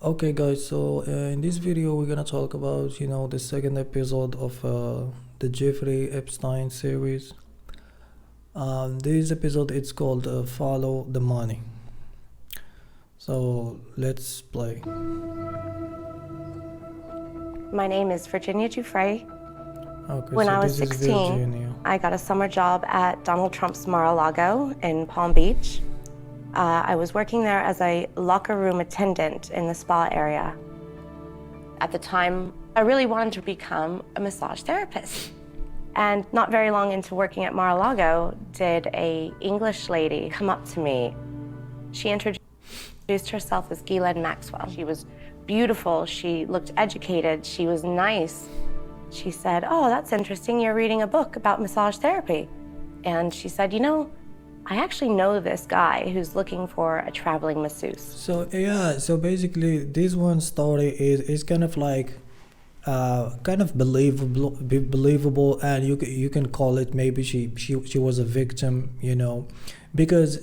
Okay guys, so in this video we're gonna talk about the second episode of the Jeffrey Epstein series. This episode it's called Follow the Money. So let's play. My name is Virginia Giuffre. Okay, When so I was this is 16, Virginia. I got a summer job at Donald Trump's Mar-a-Lago in Palm Beach. I was working there as a locker room attendant in the spa area. At the time, I really wanted to become a massage therapist. And not very long into working at Mar-a-Lago, did a English lady come up to me. She introduced herself as Ghislaine Maxwell. She was beautiful, she looked educated, she was nice. She said, "Oh, that's interesting, you're reading a book about massage therapy." And she said, I actually know this guy who's looking for a traveling masseuse. So yeah, so basically this one story is kind of like kind of believable, and you can call it maybe she was a victim, because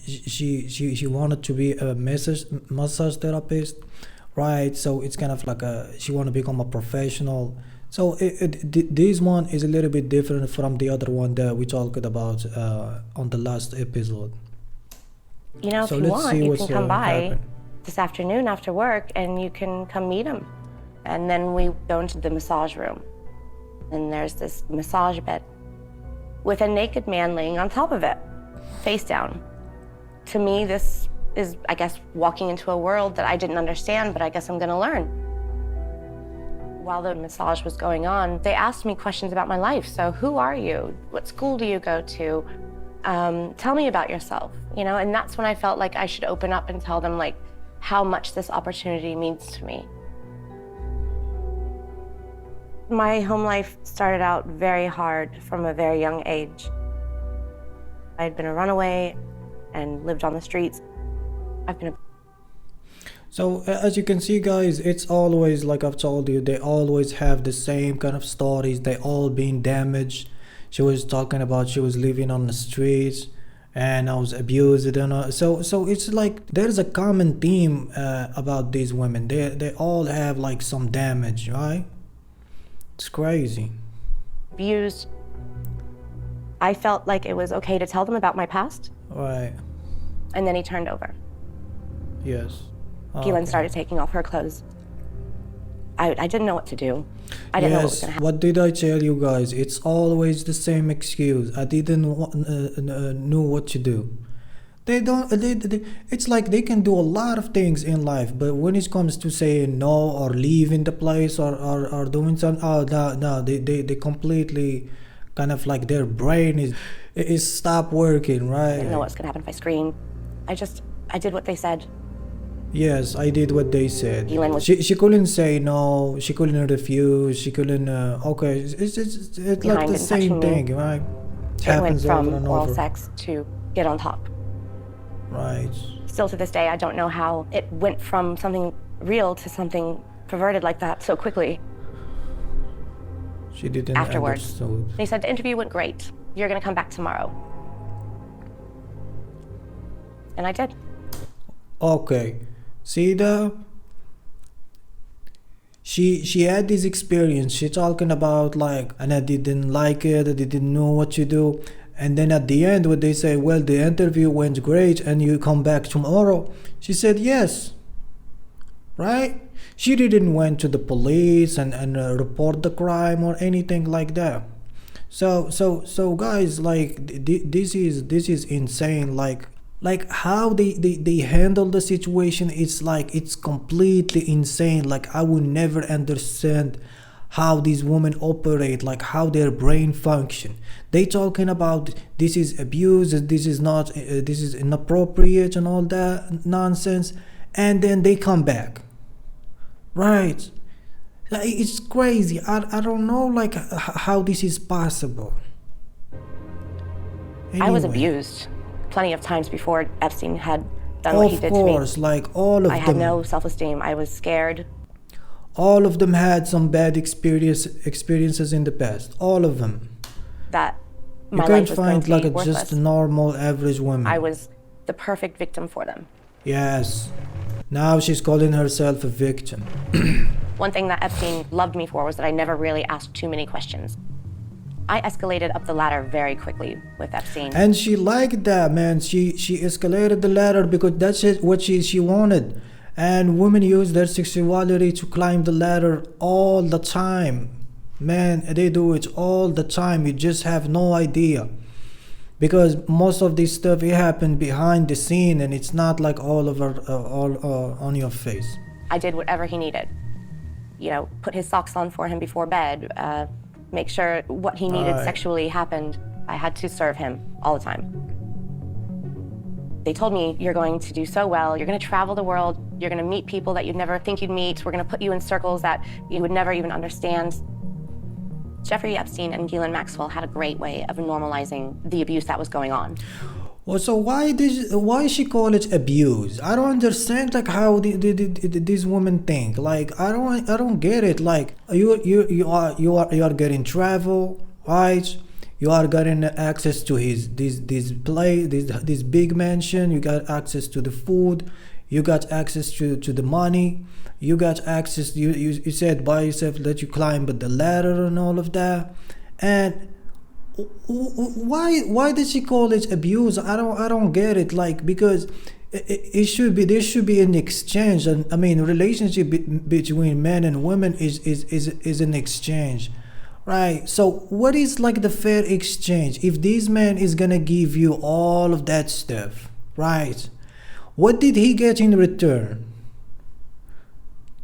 she wanted to be a massage therapist, right? So it's kind of like she want to become a professional. So this one is a little bit different from the other one that we talked about on the last episode. If So you let's want, see you what's can come by happen. this afternoon after work and you can come meet him. And then we go into the massage room. And there's this massage bed with a naked man laying on top of it, face down. To me, this is, I guess, walking into a world that I didn't understand, but I guess I'm gonna learn. While the massage was going on, they asked me questions about my life. So who are you? What school do you go to? Tell me about yourself, and that's when I felt like I should open up and tell them how much this opportunity means to me. My home life started out very hard from a very young age. I'd been a runaway and lived on the streets. I've been So as you can see guys, it's always like I've told you, they always have the same kind of stories. They all been damaged. She was talking about she was living on the streets and I was abused, so it's like there's a common theme about these women. They all have like some damage, right? It's crazy. abused. I felt like it was okay to tell them about my past, Right. and then he turned over. Yes. Ghislaine Okay. started taking off her clothes. I didn't know what to do. I didn't know what was Yes, gonna happen. what did I tell you guys? It's always the same excuse. I didn't know what to do. They don't. It's like they can do a lot of things in life, but when it comes to saying no or leaving the place or doing something, oh no, they completely kind of like their brain is stop working, I didn't know right? what was gonna happen if I screamed. I did what they said. Yes, I did what they said. Ghislaine was She couldn't say no. She couldn't refuse. She couldn't. Okay, it's like behind the and same touching me. thing, right? It It went happens over from and oral over. sex to get on top. Right. Still to this day, I don't know how it went from something real to something perverted like that so quickly. She didn't Afterwards. understood. They said the interview went great. You're gonna come back tomorrow. And I did. Okay. See the. She had this experience. She talking about like, and I didn't like it. I didn't know what to do. And then at the end, when they say, well, the interview went great, and you come back tomorrow, she said yes. Right? She didn't went to the police and report the crime or anything like that. So guys, like this is insane. Like how they handle the situation, it's like it's completely insane. Like I would never understand how these women operate, like how their brain function. They talking about this is abuse, this is not this is inappropriate and all that nonsense, and then they come back, right? Like, it's crazy. I don't know like how this is possible. I was Anyway. abused plenty of times before Epstein had done what he Of did to me. course, like all of I had them. no self-esteem. I was scared. All of them had some bad experiences in the past. All of them. That You my can't life was going find to like be a worthless. just normal average woman. I was the perfect victim for them. Yes. Now she's calling herself a victim. One thing that Epstein loved me for was that I never really asked too many questions. I escalated up the ladder very quickly with Epstein. And she liked that, man. She escalated the ladder because that's what she wanted. And women use their sexuality to climb the ladder all the time. Man, they do it all the time. You just have no idea. Because most of this stuff, it happened behind the scene, and it's not like all on your face. I did whatever he needed. You know, put his socks on for him before bed, make sure what he needed sexually happened. I had to serve him all the time. They told me, you're going to do so well, you're going to travel the world, you're going to meet people that you'd never think you'd meet, we're going to put you in circles that you would never even understand. Jeffrey Epstein and Ghislaine Maxwell had a great way of normalizing the abuse that was going on. Well, so why she call it abuse? I don't understand like how these women think. Like I don't get it. Like you are getting travel, right? You are getting access to this big mansion. You got access to the food. You got access to the money. You got access. You said by yourself that you climb the ladder and all of that. And why did she call it abuse? I don't get it. Like because there should be an exchange. And I mean, relationship between men and women is an exchange. Right, so what is like the fair exchange? If this man is gonna give you all of that stuff, right? What did he get in return?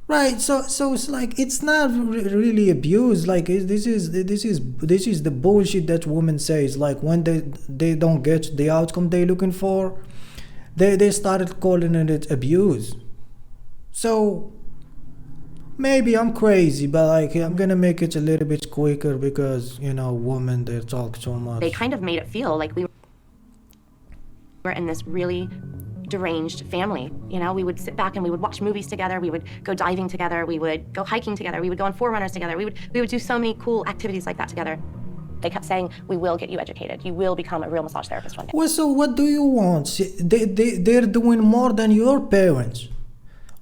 Right, so it's like it's not really abuse. Like this is the bullshit that women says. Like when they don't get the outcome they're looking for, they started calling it abuse. So. Maybe I'm crazy, but like I'm gonna make it a little bit quicker because women they talk so much. They kind of made it feel like we were in this really deranged family. You know, we would sit back and we would watch movies together. We would go diving together. We would go hiking together. We would go on forerunners together. We would do so many cool activities like that together. They kept saying, "We will get you educated. You will become a real massage therapist one day." Well, so what do you want? They're doing more than your parents,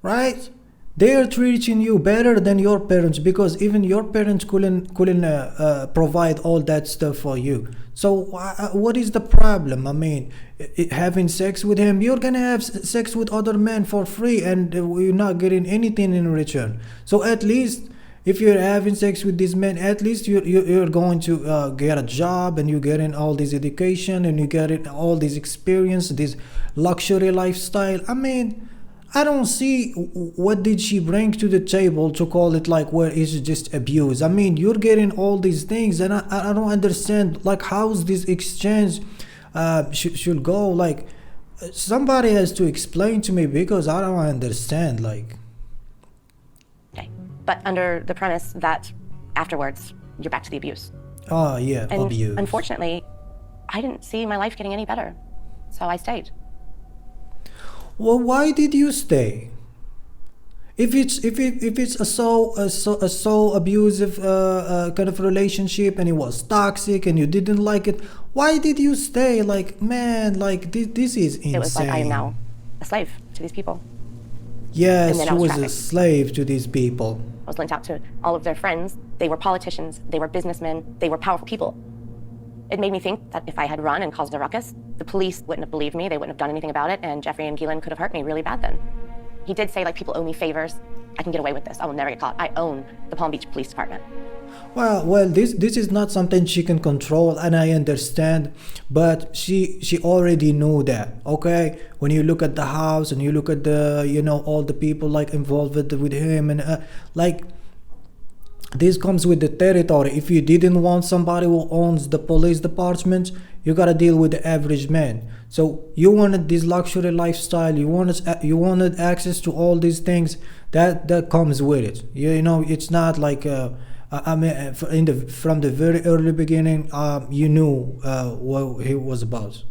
right? They are treating you better than your parents because even your parents couldn't provide all that stuff for you. So what is the problem? I mean, having sex with him, you're gonna have sex with other men for free, and you're not getting anything in return. So at least if you're having sex with this man, at least you're going to get a job, and you're getting all this education, and you're getting all this experience, this luxury lifestyle. I mean, I don't see what did she bring to the table to call it like where it's just abuse. I mean, you're getting all these things, and I don't understand like how's this exchange should go. Like somebody has to explain to me because I don't understand. Like, okay, but under the premise that afterwards you're back to the abuse. Oh yeah, and abuse. Unfortunately, I didn't see my life getting any better, so I stayed. Well, why did you stay? If it's a so abusive kind of relationship, and it was toxic and you didn't like it, why did you stay? Like, man, like this is insane. It was like I am now a slave to these people. Yes, she was a slave to these people. I was lent out to all of their friends. They were politicians, they were businessmen, they were powerful people. It made me think that if I had run and caused a ruckus, the police wouldn't have believed me, they wouldn't have done anything about it, and Jeffrey and Ghislaine could have hurt me really bad then. He did say, like, people owe me favors. I can get away with this. I will never get caught. I own the Palm Beach Police Department. Well, this is not something she can control, and I understand, but she already knew that, okay? When you look at the house and you look at the, all the people like involved with him, and like, this comes with the territory. If you didn't want somebody who owns the police department, you gotta deal with the average man. So you wanted this luxury lifestyle, you wanted access to all these things that comes with it. It's not like I mean, from the very early beginning, you knew what he was about.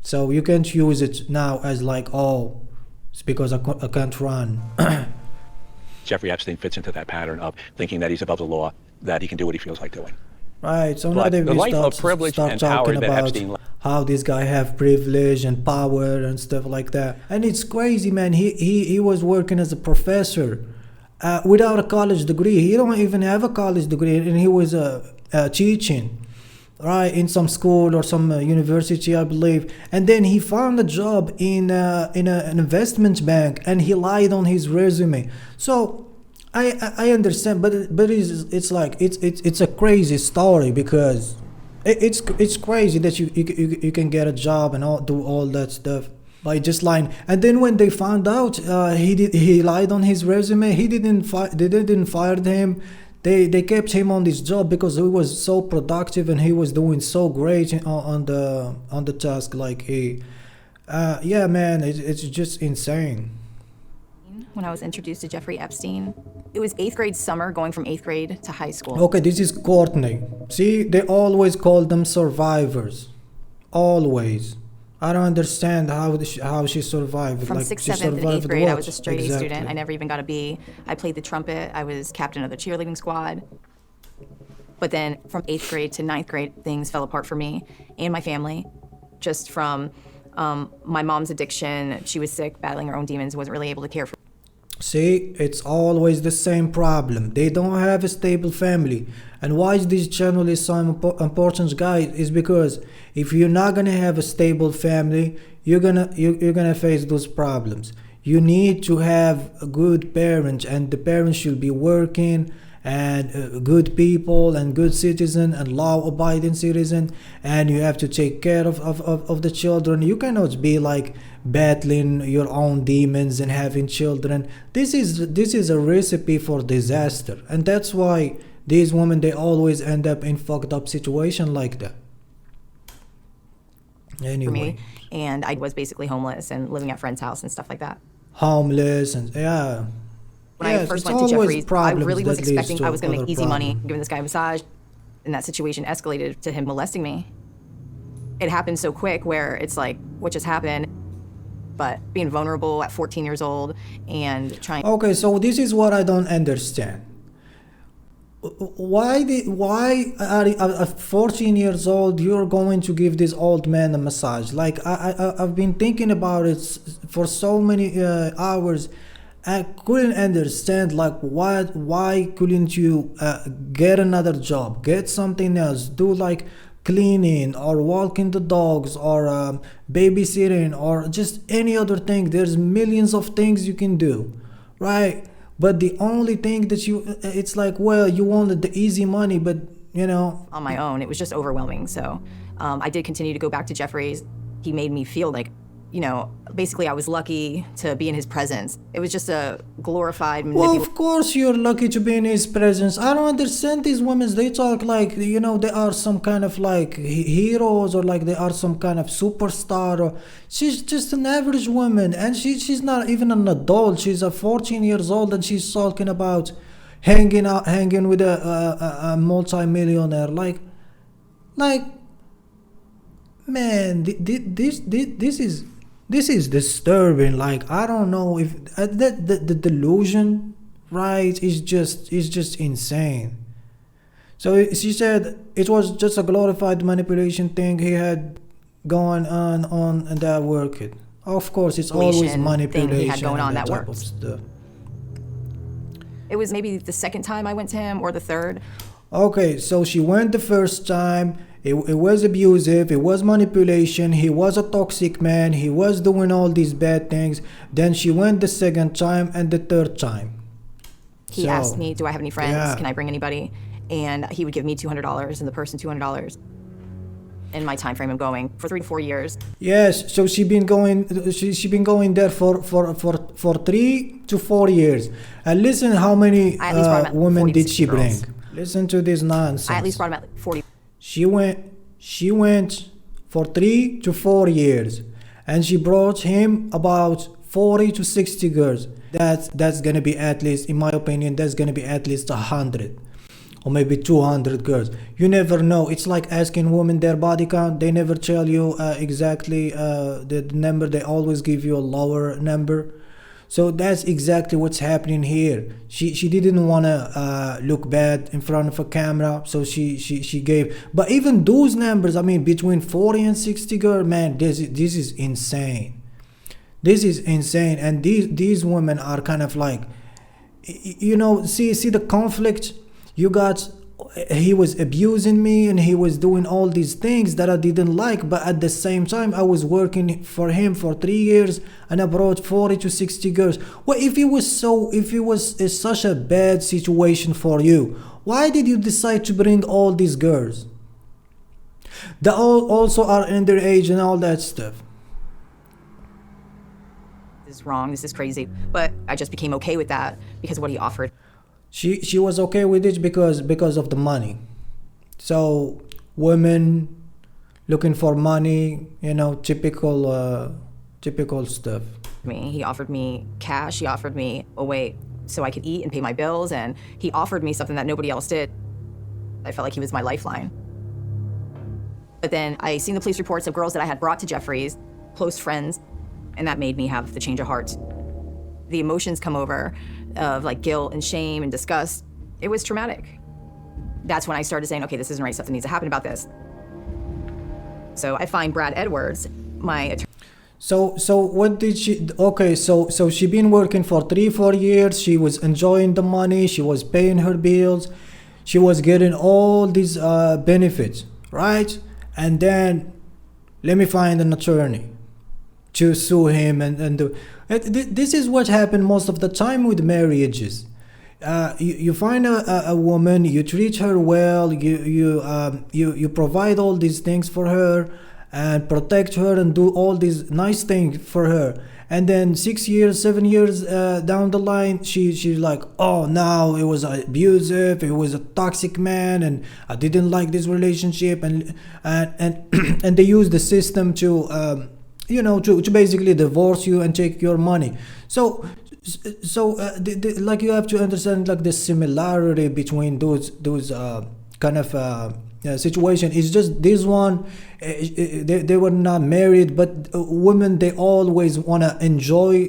So you can't use it now as like, oh, it's because I can't run. Jeffrey Epstein fits into that pattern of thinking that he's above the law, that he can do what he feels like doing. Right, so now But they the will life of start privilege and talking power that about Epstein how this guy have privilege and power and stuff like that. And it's crazy, man. He was working as a professor without a college degree. He don't even have a college degree, and he was teaching, right, in some school or some university, I believe. And then he found a job in an investment bank, and he lied on his resume. So I understand, but it's like it's a crazy story, because it's crazy that you can get a job and do all that stuff by just lying. And then when they found out he lied on his resume, they didn't fire him. They kept him on this job because he was so productive and he was doing so great on the task. Like yeah, man, it's just insane. When I was introduced to Jeffrey Epstein, it was 8th grade summer, going from 8th grade to high school. Okay, this is Courtney. See, they always call them survivors. Always. I don't understand how she survived. From like, 6th, she 7th, and 8th survived grade, I what? was a straight A Exactly. student. I never even got a B. I played the trumpet. I was captain of the cheerleading squad. But then from 8th grade to 9th grade, things fell apart for me and my family. Just from my mom's addiction. She was sick, battling her own demons, wasn't really able to care for. See, it's always the same problem. They don't have a stable family. And why this channel is so important, guys, is because if you're not gonna have a stable family, you're gonna face those problems. You need to have a good parents, and the parents should be working and good people and good citizen and law-abiding citizen, and you have to take care of the children. You cannot be like battling your own demons and having children. This is a recipe for disaster, and that's why these women, they always end up in fucked up situation like that. Anyway, For me, and I was basically homeless and living at friend's house and stuff like that. homeless and yeah. When Yes, I first it's went to always Jeffrey's, I problems really was that leads expecting to I was going to other make easy money, problem. giving this guy a massage, and that situation escalated to him molesting me. It happened so quick where it's like, what just happened? But being vulnerable at 14 years old and trying. Okay, so this is what I don't understand. Why at 14 years old you're going to give this old man a massage? Like I've been thinking about it for so many hours. I couldn't understand, like, why couldn't you get another job, get something else, do like cleaning or walking the dogs or babysitting or just any other thing. There's millions of things you can do, right? But the only thing that it's like, well, you wanted the easy money, but you know. On my own, it was just overwhelming. So I did continue to go back to Jeffrey's. He made me feel like, basically I was lucky to be in his presence. It was just a glorified Well, of course you're lucky to be in his presence. I don't understand these women. They talk like, they are some kind of like heroes, or like they are some kind of superstar. Or she's just an average woman, and she's not even an adult. She's 14 years old, and she's talking about hanging with a multi-millionaire. Like, man, this is disturbing. Like, I don't know if the delusion, right, is just insane. So she said it was just a glorified manipulation thing he had going on that worked. Of course, it's always manipulation thing he had going on and that type of worked. stuff. It was maybe the second time I went to him, or the third. Okay, so she went the first time. It was abusive, it was manipulation, he was a toxic man, he was doing all these bad things. Then she went the second time and the third time. He asked me, do I have any friends? yeah. Can I bring anybody? And he would give me $200 and the person $200 in my time frame of going for 3 to 4 years. Yes, so she been going there for 3 to 4 years. And listen how many I at least brought him at women 40 did she girls. bring. Listen to this nonsense. I at least brought him at 40. She went for 3 to 4 years, and she brought him about 40 to 60 girls. That's gonna be, at least in my opinion, that's gonna be at least 100 or maybe 200 girls. You never know. It's like asking women their body count. They never tell you exactly the number. They always give you a lower number. So that's exactly what's happening here. She didn't want to look bad in front of a camera, so she gave. But even those numbers, I mean, between 40 and 60 girl, man, this is insane. This is insane, and these women are kind of like, you know, see the conflict. You got, he was abusing me and he was doing all these things that I didn't like, but at the same time I was working for him for 3 years and I brought 40 to 60 girls. Well, if it was such a bad situation for you, why did you decide to bring all these girls? They all also are underage and all that stuff. This is wrong, this is crazy. But I just became okay with that because of what he offered. She was okay with it because of the money. So women looking for money, you know, typical stuff. He offered me cash, he offered me a way so I could eat and pay my bills, and he offered me something that nobody else did. I felt like he was my lifeline. But then I seen the police reports of girls that I had brought to Jeffrey's, close friends, and that made me have the change of heart. The emotions come over of like guilt and shame and disgust. It was traumatic. That's when I started saying, okay, this isn't right, something needs to happen about this. So I find Brad Edwards, my attorney. So what did she, okay, so she been working for 3-4 years, she was enjoying the money, she was paying her bills, she was getting all these benefits, right? And then let me find an attorney to sue him and do. This is what happened most of the time with marriages. You find a woman, you treat her well, you provide all these things for her and protect her and do all these nice things for her, and then 6 years, 7 years down the line, she's like, oh, now it was abusive, it was a toxic man, and I didn't like this relationship, and and they use the system to you know, to basically divorce you and take your money. So like, you have to understand like the similarity between those kind of situation. It's just this one, they were not married, but women, they always want to enjoy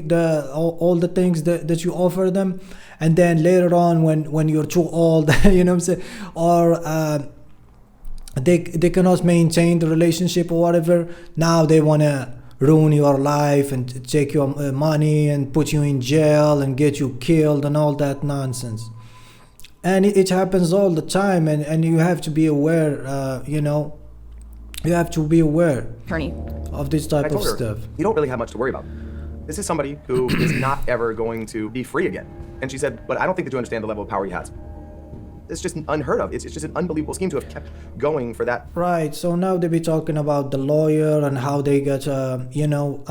all the things that you offer them, and then later on when you're too old, you know what I'm saying, or they cannot maintain the relationship or whatever, now they want to ruin your life and take your money and put you in jail and get you killed and all that nonsense. And it happens all the time, and you have to be aware, you know, you have to be aware Attorney. Of this type of stuff. You don't really have much to worry about. This is somebody who is not ever going to be free again. And she said, but I don't think that you understand the level of power he has. It's just unheard of. It's just an unbelievable scheme to have kept going for that. Right, so now they be talking about the lawyer and how they got, you know,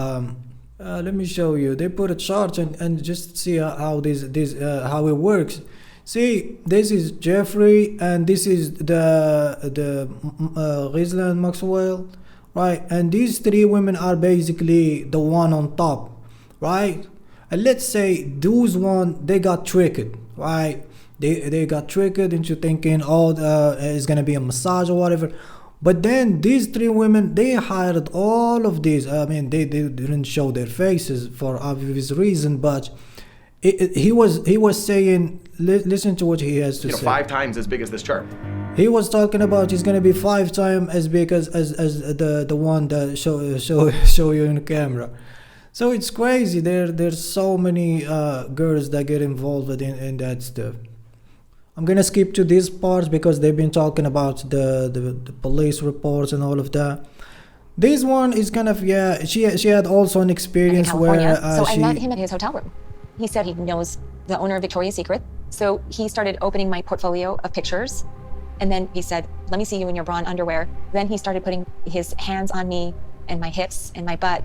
let me show you. They put a chart and just see how how it works. See, this is Jeffrey and this is the Ghislaine Maxwell, right? And these three women are basically the one on top, right? And let's say those one, they got tricked, right? They got tricked into thinking, oh, it's gonna be a massage or whatever. But then these three women, they hired all of these. I mean, they didn't show their faces for obvious reason, but he was saying, listen to what he has to say. 5 times as big as this chart. He was talking about he's gonna be 5 times as big as the one that show you in the camera. So it's crazy. There's so many girls that get involved in that stuff. I'm gonna skip to this part because they've been talking about the police reports and all of that. This one is kind of, yeah, she had also an experience where so I met him at his hotel room. He said he knows the owner of Victoria's Secret, so he started opening my portfolio of pictures, and then he said, let me see you in your bra and underwear. Then he started putting his hands on me and my hips and my butt.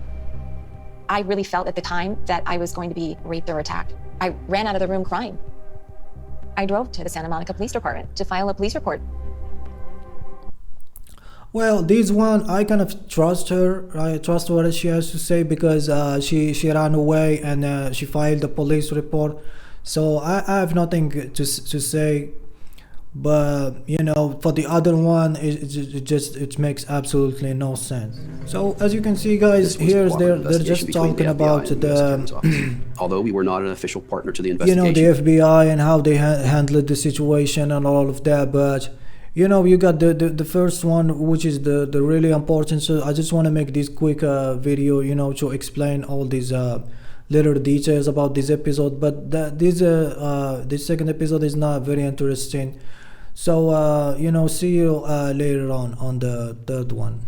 I really felt at the time that I was going to be raped or attacked. I ran out of the room crying. I drove to the Santa Monica Police Department to file a police report. Well, this one, I kind of trust her. I trust what she has to say because she ran away and she filed a police report. So I have nothing to say. But you know, for the other one, it makes absolutely no sense. So as you can see, guys, This was a here's cooperative they're just investigation between talking the FBI about and the U.S. Attorney's Office. Although we were not an official partner to the you know, investigation. the FBI and how they handled the situation and all of that. But you know, you got the first one, which is the really important. So I just want to make this quick video, you know, to explain all these little details about this episode. But this second episode is not very interesting. So you know, see you later on the third one.